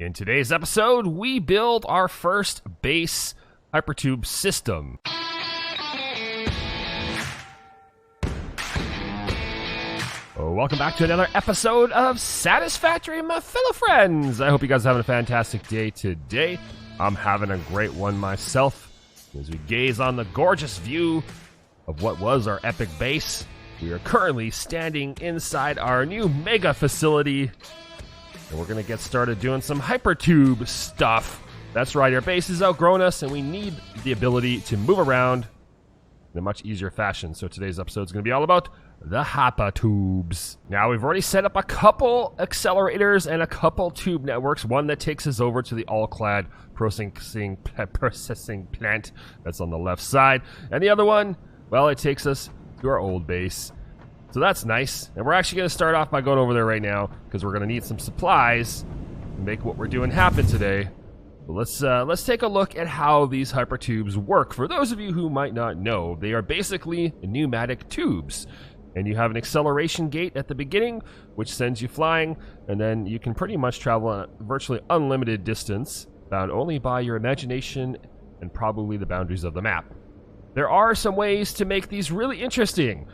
In today's episode, we build our first base Hypertube system. Welcome back to another episode of Satisfactory, my fellow friends. I hope you guys are having a fantastic day today. I'm having a great one myself as we gaze on the gorgeous view of what was our epic base. We are currently standing inside our new mega facility, and we're going to get started doing some Hypertube stuff. That's right, our base has outgrown us, and we need the ability to move around in a much easier fashion. So today's episode is going to be all about the Hypertubes. Now, we've already set up a couple accelerators and a couple tube networks. One that takes us over to the all-clad processing plant that's on the left side. And the other one, well, it takes us to our old base. So that's nice. And we're actually going to start off by going over there right now because we're going to need some supplies to make what we're doing happen today. But let's take a look at how these Hypertubes work. For those of you who might not know, they are basically pneumatic tubes. And you have an acceleration gate at the beginning, which sends you flying, and then you can pretty much travel a virtually unlimited distance, bound only by your imagination and probably the boundaries of the map. There are some ways to make these really interesting.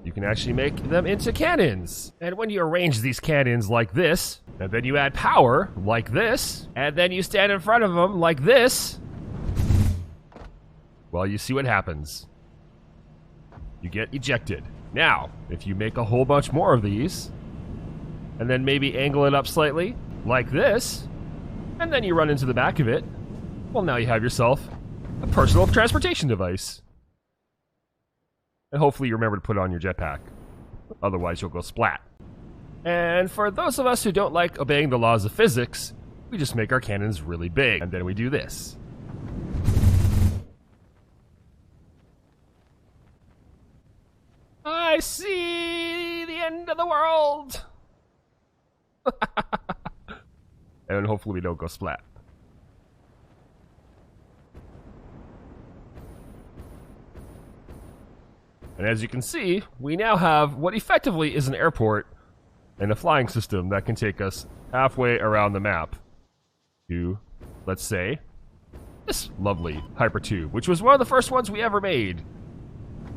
You can actually make them into cannons. And when you arrange these cannons like this, and then you add power like this, and then you stand in front of them like this, well, you see what happens. You get ejected. Now, if you make a whole bunch more of these, and then maybe angle it up slightly, like this, and then you run into the back of it, well, now you have yourself a personal transportation device. And hopefully you remember to put it on your jetpack. Otherwise, you'll go splat. And for those of us who don't like obeying the laws of physics, we just make our cannons really big, and then we do this. I see the end of the world! And hopefully we don't go splat. And as you can see, we now have what effectively is an airport and a flying system that can take us halfway around the map to, let's say, this lovely Hypertube, which was one of the first ones we ever made,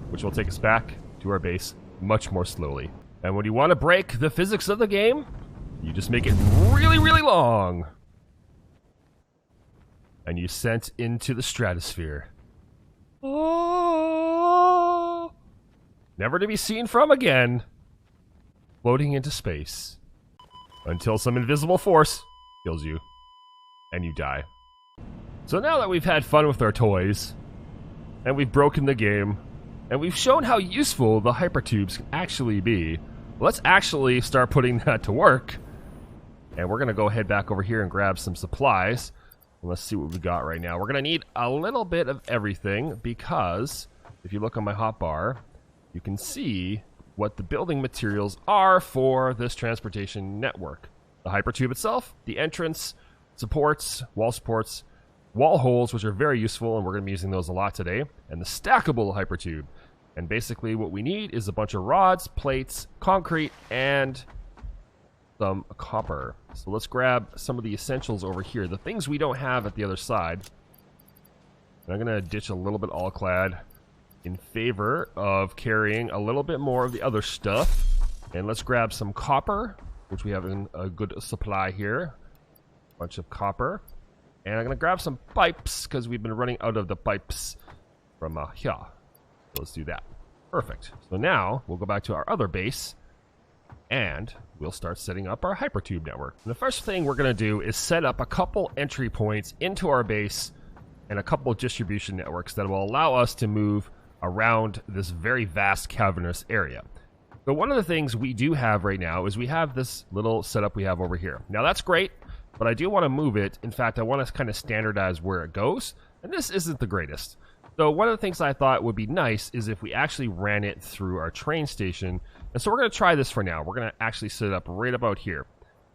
which will take us back to our base much more slowly. And when you want to break the physics of the game, you just make it really, really long. And you sent into the stratosphere. Oh, never to be seen from again. Floating into space. Until some invisible force kills you. And you die. So now that we've had fun with our toys, and we've broken the game, and we've shown how useful the Hypertubes can actually be, let's actually start putting that to work. And we're going to go head back over here and grab some supplies. And let's see what we got right now. We're going to need a little bit of everything because if you look on my hotbar, you can see what the building materials are for this transportation network. The Hypertube itself, the entrance, supports, wall holes, which are very useful, and we're going to be using those a lot today, and the stackable Hypertube. And basically what we need is a bunch of rods, plates, concrete, and some copper. So let's grab some of the essentials over here, the things we don't have at the other side. And I'm going to ditch a little bit all-clad in favor of carrying a little bit more of the other stuff. And let's grab some copper, which we have in a good supply here. Bunch of copper. And I'm going to grab some pipes because we've been running out of the pipes from here. So let's do that. Perfect. So now we'll go back to our other base and we'll start setting up our Hypertube network. And the first thing we're going to do is set up a couple entry points into our base and a couple distribution networks that will allow us to move around this very vast cavernous area. So one of the things we do have right now is we have this little setup we have over here. Now that's great, but I do want to move it. In fact, I want to kind of standardize where it goes, and this isn't the greatest. So one of the things I thought would be nice is if we actually ran it through our train station. And so we're going to try this for now. We're going to actually set it up right about here.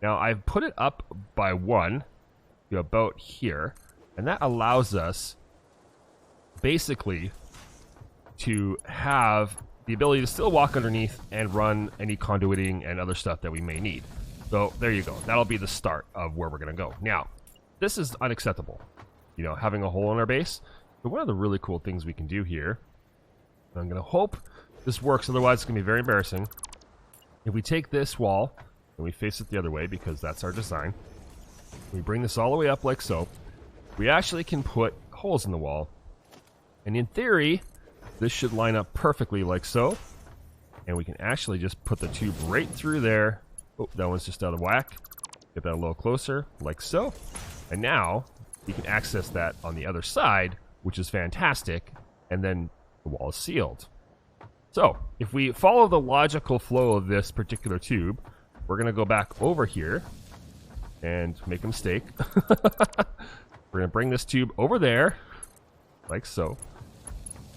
Now I've put it up by one to about here, and that allows us basically to have the ability to still walk underneath and run any conduiting and other stuff that we may need. So there you go. That'll be the start of where we're going to go. Now, this is unacceptable, you know, having a hole in our base. But one of the really cool things we can do here, and I'm going to hope this works, otherwise it's going to be very embarrassing. If we take this wall and we face it the other way, because that's our design, we bring this all the way up like so, we actually can put holes in the wall. And in theory, this should line up perfectly like so. And we can actually just put the tube right through there. Oh, that one's just out of whack. Get that a little closer, like so. And now, we can access that on the other side, which is fantastic. And then the wall is sealed. So, if we follow the logical flow of this particular tube, we're going to go back over here and make a mistake. We're going to bring this tube over there, like so.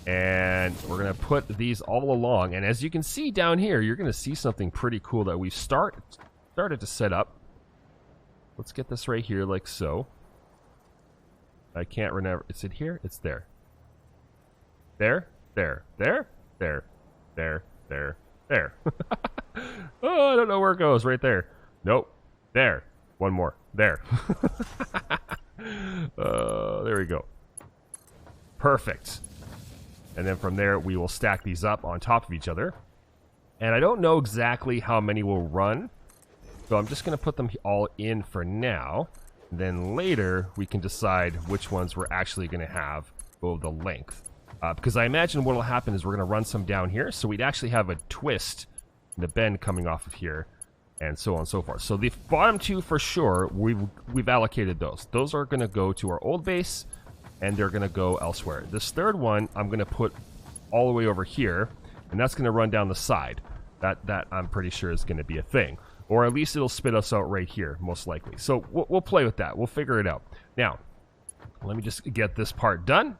And we're going to put these all along. And as you can see down here, you're going to see something pretty cool that we've started to set up. Let's get this right here, like so. I can't remember. Is it here? It's there. There, there, there, there, there, there, there. Oh, I don't know where it goes. Right there. Nope. There. One more. There. There we go. Perfect. And then from there, we will stack these up on top of each other. And I don't know exactly how many will run, so I'm just going to put them all in for now. And then later, we can decide which ones we're actually going to have go the length. Because I imagine what will happen is we're going to run some down here, so we'd actually have a twist and a bend coming off of here, and so on and so forth. So the bottom two, for sure, we've allocated those. Those are going to go to our old base, and they're going to go elsewhere. This third one, I'm going to put all the way over here, and that's going to run down the side. That I'm pretty sure is going to be a thing. Or at least it'll spit us out right here, most likely. So we'll play with that. We'll figure it out. Now, let me just get this part done.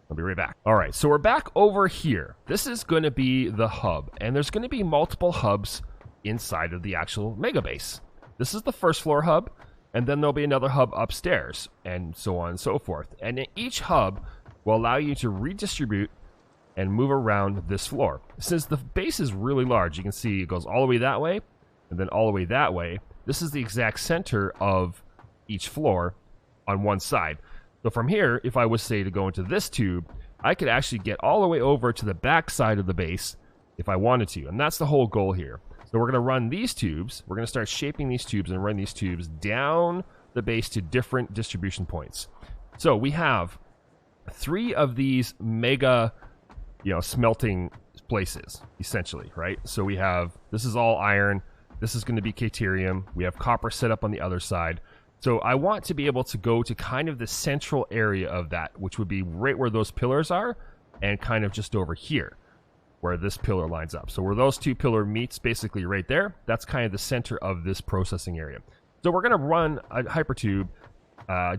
I'll be right back. All right, so we're back over here. This is going to be the hub, and there's going to be multiple hubs inside of the actual mega base. This is the first floor hub, and then there'll be another hub upstairs, and so on and so forth. And each hub will allow you to redistribute and move around this floor. Since the base is really large, you can see it goes all the way that way, and then all the way that way. This is the exact center of each floor on one side. So from here, if I was, say, to go into this tube, I could actually get all the way over to the back side of the base if I wanted to. And that's the whole goal here. So we're going to run these tubes. We're going to start shaping these tubes and run these tubes down the base to different distribution points. So we have 3 of these mega, smelting places, essentially, right? So we have, this is all iron. This is going to be Caterium. We have copper set up on the other side. So I want to be able to go to kind of the central area of that, which would be right where those pillars are, and kind of just over here, where this pillar lines up. So where those 2 pillars meets, basically right there, that's kind of the center of this processing area. So we're going to run a Hypertube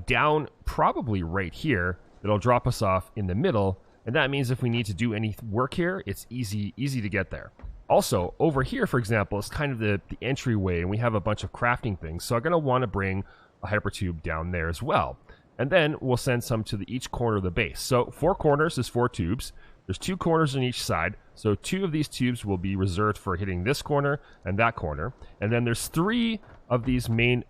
down probably right here. It'll drop us off in the middle, and that means if we need to do any work here, it's easy to get there. Also, over here, for example, is kind of the entryway, and we have a bunch of crafting things. So I'm going to want to bring a Hypertube down there as well. And then we'll send some to each corner of the base. So 4 corners is 4 tubes. There's 2 corners on each side. So 2 of these tubes will be reserved for hitting this corner and that corner. And then there's 3 of these main,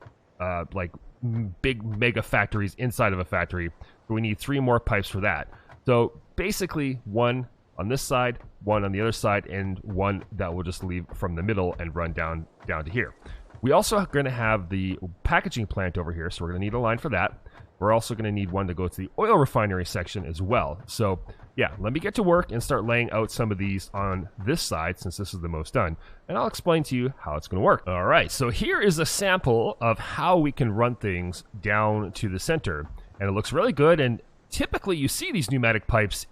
big mega factories inside of a factory. So we need 3 more pipes for that. So basically 1 on this side, 1 on the other side, and 1 that will just leave from the middle and run down to here. We also are going to have the packaging plant over here, so we're going to need a line for that. We're also going to need one to go to the oil refinery section as well. So yeah, let me get to work and start laying out some of these on this side, since this is the most done. And I'll explain to you how it's going to work. All right, so here is a sample of how we can run things down to the center. And it looks really good, and typically you see these pneumatic pipes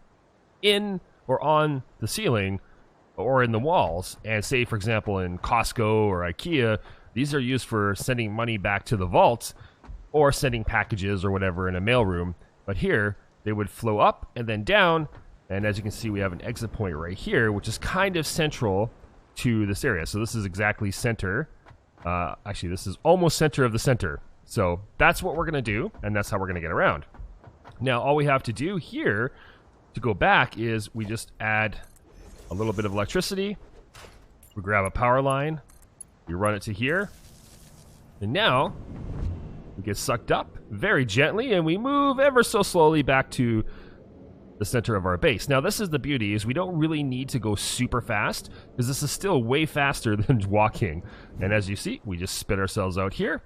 in or on the ceiling or in the walls. And say, for example, in Costco or IKEA, these are used for sending money back to the vaults or sending packages or whatever in a mailroom. But here, they would flow up and then down. And as you can see, we have an exit point right here, which is kind of central to this area. So this is exactly center. Actually, this is almost center of the center. So that's what we're going to do, and that's how we're going to get around. Now, all we have to do here to go back is we just add a little bit of electricity. We grab a power line. We run it to here. And now we get sucked up very gently and we move ever so slowly back to the center of our base. Now this is the beauty, is we don't really need to go super fast because this is still way faster than walking. And as you see, we just spit ourselves out here.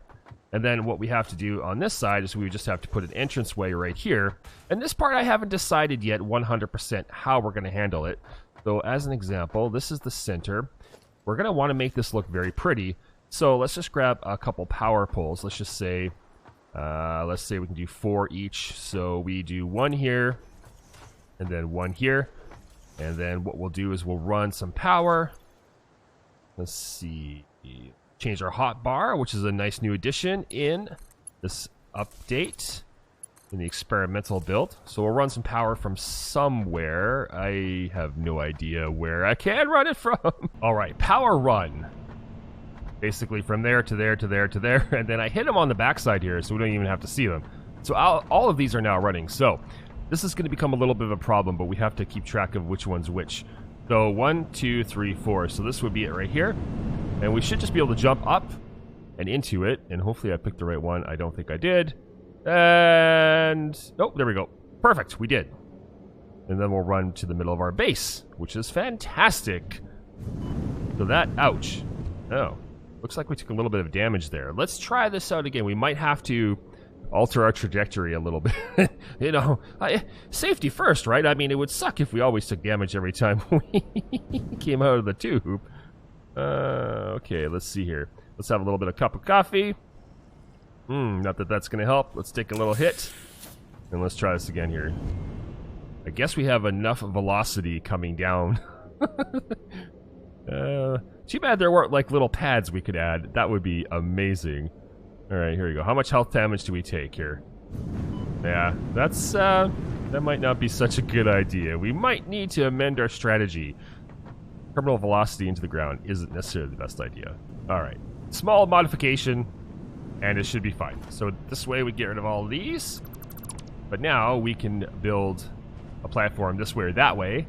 And then what we have to do on this side is we just have to put an entranceway right here. And this part I haven't decided yet 100% how we're going to handle it. So as an example, this is the center. We're going to want to make this look very pretty. So let's just grab a couple power poles. Let's just say, we can do 4 each. So we do 1 here, and then 1 here. And then what we'll do is we'll run some power. Let's see. Change our hot bar, which is a nice new addition in this update in the experimental build. So we'll run some power from somewhere. I have no idea where I can run it from. All right, power run. Basically from there to there to there to there. And then I hit them on the backside here, so we don't even have to see them. So all of these are now running. So this is going to become a little bit of a problem, but we have to keep track of which one's which. So 1, 2, 3, 4. So this would be it right here. And we should just be able to jump up and into it. And hopefully I picked the right one. I don't think I did. And oh, there we go. Perfect, we did. And then we'll run to the middle of our base, which is fantastic. So that, ouch. Oh, looks like we took a little bit of damage there. Let's try this out again. We might have to alter our trajectory a little bit. You know, safety first, right? I mean, it would suck if we always took damage every time we came out of the tube. Okay, let's see here. Let's have a little bit of cup of coffee. Not that that's going to help. Let's take a little hit. And let's try this again here. I guess we have enough velocity coming down. Too bad there weren't like little pads we could add. That would be amazing. Alright, here we go. How much health damage do we take here? Yeah, that's, that might not be such a good idea. We might need to amend our strategy. Terminal velocity into the ground isn't necessarily the best idea. Alright, small modification, and it should be fine. So this way we get rid of all of these. But now we can build a platform this way or that way,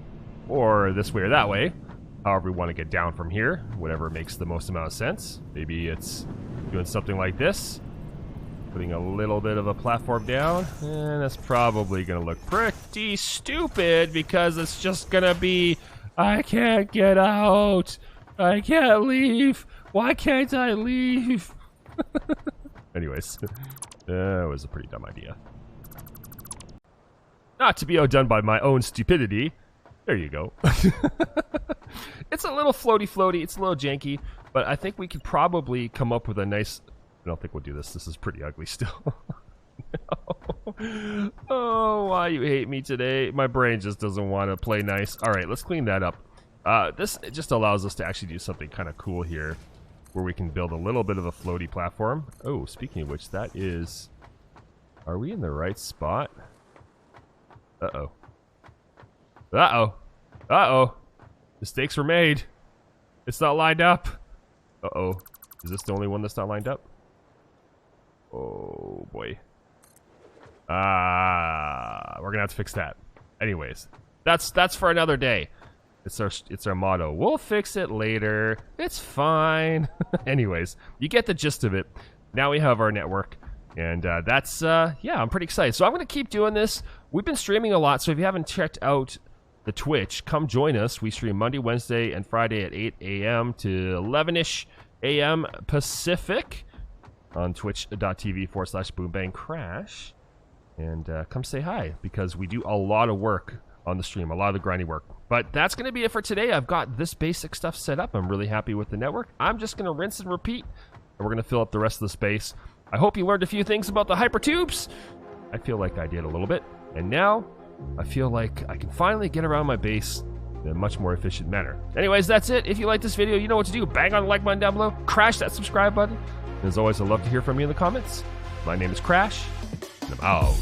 or this way or that way. However we want to get down from here, whatever makes the most amount of sense. Maybe it's doing something like this. Putting a little bit of a platform down. And that's probably going to look pretty stupid because it's just going to be, I can't get out. I can't leave. Why can't I leave? Anyways, that was a pretty dumb idea. Not to be outdone by my own stupidity. There you go. It's a little floaty. It's a little janky, but I think we could probably come up with a nice... I don't think we'll do this. This is pretty ugly still. No. Oh, why you hate me today? My brain just doesn't want to play nice. All right, let's clean that up. This just allows us to actually do something kind of cool here, where we can build a little bit of a floaty platform. Oh, speaking of which, that is... Are we in the right spot? Uh-oh. Uh-oh. Uh-oh. Mistakes were made. It's not lined up. Uh-oh. Is this the only one that's not lined up? Oh, boy. We're gonna have to fix that. Anyways, that's for another day. It's our motto. We'll fix it later. It's fine. Anyways, you get the gist of it. Now we have our network. And that's, yeah, I'm pretty excited. So I'm going to keep doing this. We've been streaming a lot, so if you haven't checked out the Twitch, come join us. We stream Monday, Wednesday, and Friday at 8 a.m. to 11-ish a.m. Pacific on twitch.tv/boombangcrash. And come say hi, because we do a lot of work on the stream, a lot of the grinding work. But that's going to be it for today. I've got this basic stuff set up. I'm really happy with the network. I'm just going to rinse and repeat, and we're going to fill up the rest of the space. I hope you learned a few things about the Hypertubes. I feel like I did a little bit. And now, I feel like I can finally get around my base in a much more efficient manner. Anyways, that's it. If you like this video, you know what to do. Bang on the like button down below. Crash that subscribe button. And as always, I'd love to hear from you in the comments. My name is Crash, and I'm out.